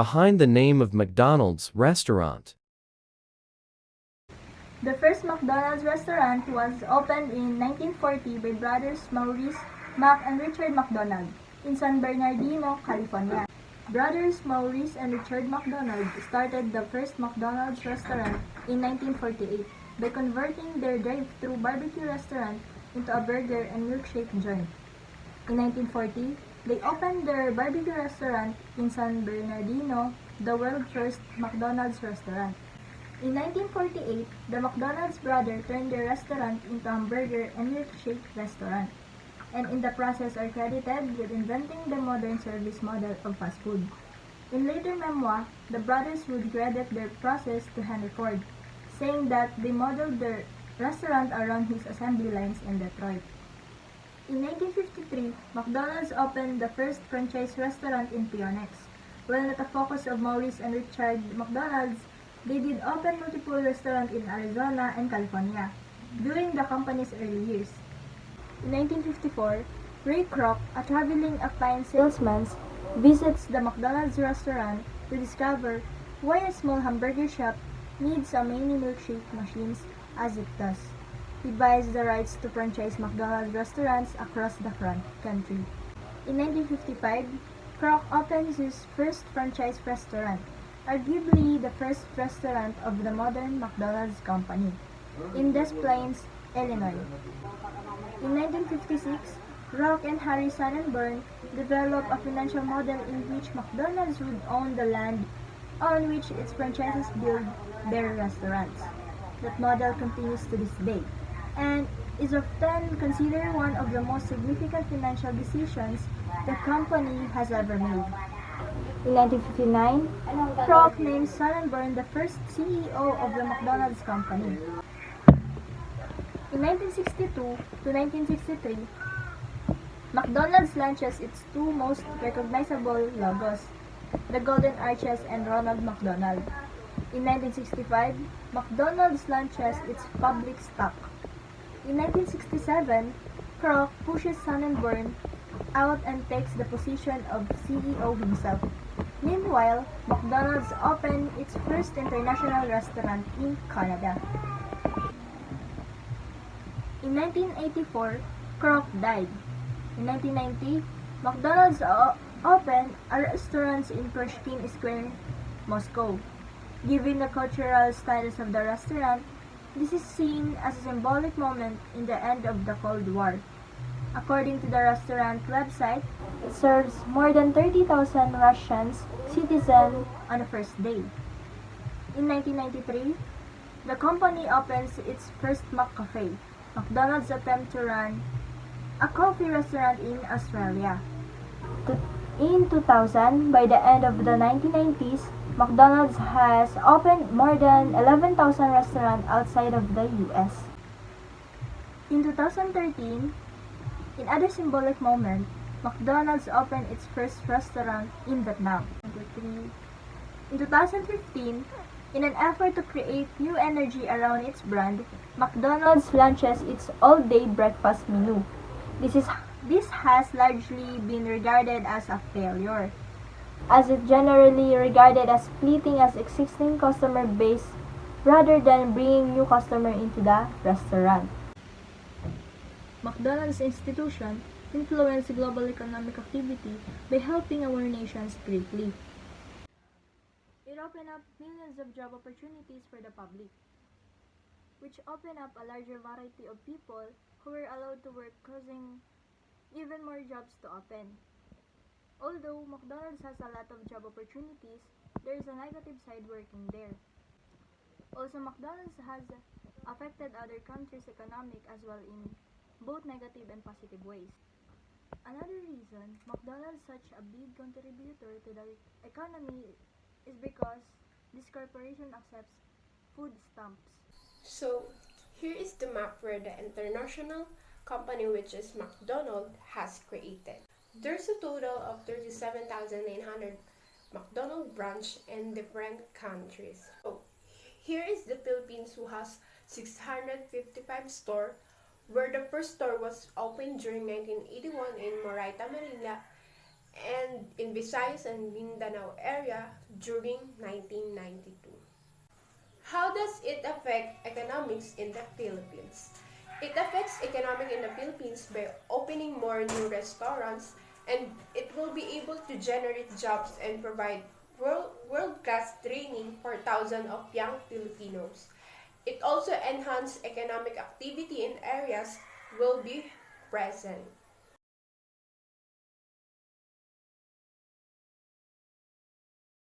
behind the name of McDonald's restaurant? The first McDonald's restaurant was opened in 1940 by brothers Maurice, Mac, and Richard McDonald in San Bernardino, California. Brothers Maurice and Richard McDonald started the first McDonald's restaurant in 1948 by converting their drive-thru barbecue restaurant into a burger and milkshake joint. In 1940, they opened their barbecue restaurant in San Bernardino, the world's first McDonald's restaurant. In 1948, the McDonald's brother turned their restaurant into a hamburger and milkshake restaurant, and in the process are credited with inventing the modern service model of fast food. In later memoir, the brothers would credit their process to Henry Ford, saying that they modeled their restaurant around his assembly lines in Detroit. In 1953, McDonald's opened the first franchise restaurant in Phoenix. While not a focus of Maurice and Richard McDonald's, they did open multiple restaurants in Arizona and California during the company's early years. In 1954, Ray Kroc, a traveling appliance salesman, visits the McDonald's restaurant to discover why a small hamburger shop needs so many milkshake machines as it does. He buys the rights to franchise McDonald's restaurants across the country. In 1955, Kroc opens his first franchise restaurant, arguably the first restaurant of the modern McDonald's company, in Des Plaines, Illinois. In 1956, Kroc and Harry Sonnenborn developed a financial model in which McDonald's would own the land on which its franchises build their restaurants. That model continues to this day, and is often considered one of the most significant financial decisions the company has ever made. In 1959, Kroc named Sonnenborn the first CEO of the McDonald's company. In 1962 to 1963, McDonald's launches its two most recognizable logos, the Golden Arches and Ronald McDonald. In 1965, McDonald's launches its public stock. In 1967, Kroc pushes Sonnenborn out and takes the position of CEO himself. Meanwhile, McDonald's opened its first international restaurant in Canada. In 1984, Kroc died. In 1990, McDonald's opened a restaurant in Pushkin Square, Moscow. Given the cultural status of the restaurant, this is seen as a symbolic moment in the end of the Cold War. According to the restaurant website, it serves more than 30,000 Russian citizens on the first day. In 1993, the company opens its first McCafe, McDonald's attempt to run a coffee restaurant in Australia. In 2000, by the end of the 1990s, McDonald's has opened more than 11,000 restaurants outside of the US. In 2013, in other symbolic moment, McDonald's opened its first restaurant in Vietnam. In 2015, in an effort to create new energy around its brand, McDonald's launches its all-day breakfast menu. This has largely been regarded as a failure, as it generally regarded as splitting as existing customer base rather than bringing new customer into the restaurant. McDonald's institution influenced global economic activity by helping our nations greatly. It opened up millions of job opportunities for the public, which opened up a larger variety of people who were allowed to work, causing even more jobs to open. Although McDonald's has a lot of job opportunities, there is a negative side working there. Also, McDonald's has affected other countries' economic as well in both negative and positive ways. Another reason McDonald's is such a big contributor to the economy is because this corporation accepts food stamps. So, here is the map where the international company, which is McDonald's, has created. There's a total of 37,900 McDonald's branches in different countries. So, here is the Philippines, who has 655 stores, where the first store was opened during 1981 in Moraita, Manila, and in Visayas and Mindanao area during 1992. How does it affect economics in the Philippines? It affects economic in the Philippines by opening more new restaurants, and it will be able to generate jobs and provide world-class training for thousands of young Filipinos. It also enhances economic activity in areas will be present.